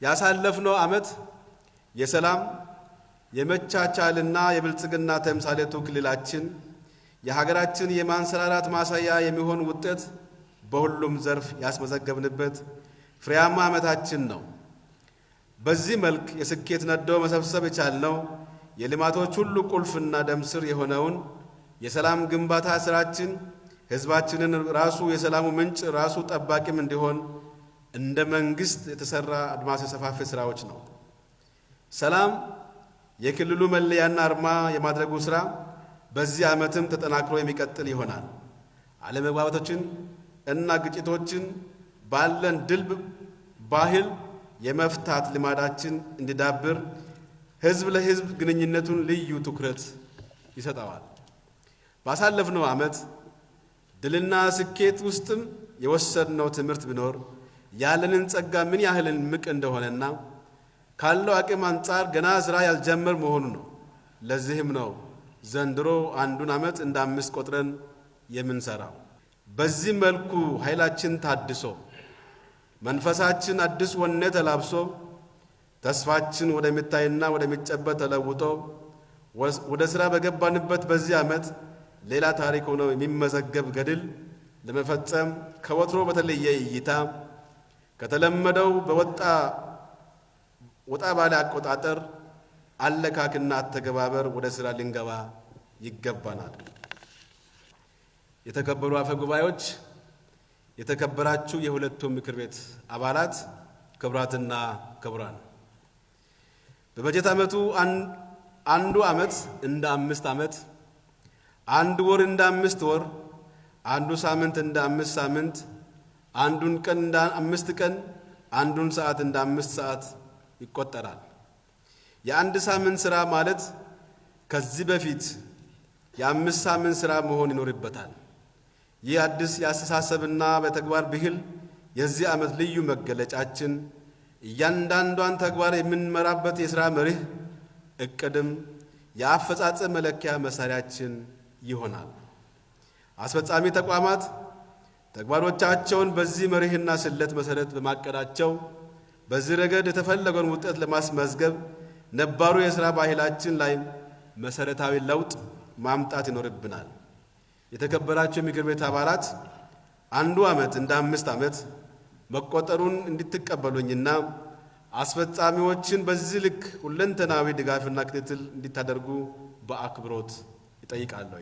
ያሳለፍነው ዓመት የሰላም የመቻቻልና የብልጽግና ተምሳሌቱ ክልላችን የሀገራችን የማንሰራራት ማሳያ የሚሆን ውጤት በሁሉም ዘርፍ ያስመዘገብንበት ፍሬያማ ዓመታችን ነው። በዚህ መልክ የስኬት ነዶ መሰብሰብ የቻልነው የልማቶች ሁሉ ቁልፍና ደም ስር የሆነውን የሰላም ግንባታ ስራችን ህዝባችንን ራሱ የሰላሙ ምንጭ ራሱ ጠባቂም እንዲሆን እንደ መንግስት የተሰራ አድማስ የሰፋፊ ስራዎች ነው። ሰላም የክልሉ መለያና አርማ የማድረጉ ስራ በዚህ ዓመትም ተጠናክሮ የሚቀጥል ይሆናል። አለመግባባቶችን እና ግጭቶችን ባለን ድልብ ባህል የመፍታት ልማዳችን እንዲዳብር ህዝብ ለህዝብ ግንኙነቱን ልዩ ትኩረት ይሰጣዋል። ባሳለፍነው ዓመት ድልና ስኬት ውስጥም የወሰድነው ትምህርት ቢኖር ያለንን ጸጋ ምን ያህል ምቅ እንደሆነና ካለው አቅም አንጻር ገና ስራ ያልጀመር መሆኑ ነው። ለዚህም ነው ዘንድሮ አንዱን ዓመት እንደ 5 ቆጥረን የምንሰራው። በዚህ መልኩ ኃይላችን ታድሶ መንፈሳችን አዲስ ወኔ ተላብሶ ተስፋችን ወደሚታይና ወደሚጨበጥ ተለውጦ ወደ ስራ በገባንበት በዚህ ዓመት ሌላ ታሪክ ሆኖ የሚመዘገብ ገድል ለመፈጸም ከወትሮ በተለየ እይታ ከተለመደው ወጣ ባለ አቆጣጠር አለካክና አተገባበር ወደ ስራ ልንገባ ይገባናል። የተከበሩ አፈ ጉባኤዎች፣ የተከበራችሁ የሁለቱም ምክር ቤት አባላት፣ ክቡራትና ክቡራን፣ በበጀት ዓመቱ አንዱ ዓመት እንደ 5 ዓመት፣ አንድ ወር እንደ 5 ወር፣ አንዱ ሳምንት እንደ 5 ሳምንት፣ አንዱን ቀን እንደ 5 ቀን፣ አንዱን ሰዓት እንደ 5 ሰዓት ይቆጠራል። የአንድ ሳምንት ሥራ ማለት ከዚህ በፊት የ5 ሳምንት ሥራ መሆን ይኖርበታል። ይህ አዲስ የአስተሳሰብና በተግባር ብሂል የዚህ ዓመት ልዩ መገለጫችን እያንዳንዷን ተግባር የምንመራበት የሥራ መርህ እቅድም የአፈጻጸም መለኪያ መሳሪያችን ይሆናል። አስፈጻሚ ተቋማት ተግባሮቻቸውን በዚህ መርህና ስለት መሰረት በማቀዳቸው በዚህ ረገድ የተፈለገውን ውጤት ለማስመዝገብ ነባሩ የሥራ ባህላችን ላይ መሰረታዊ ለውጥ ማምጣት ይኖርብናል። የተከበራችሁ የምክር ቤት አባላት፣ አንዱ ዓመት እንደ 5 ዓመት መቆጠሩን እንድትቀበሉኝና አስፈጻሚዎችን በዚህ ልክ ሁለንተናዊ ድጋፍና ክትትል እንዲታደርጉ በአክብሮት ይጠይቃለሁ።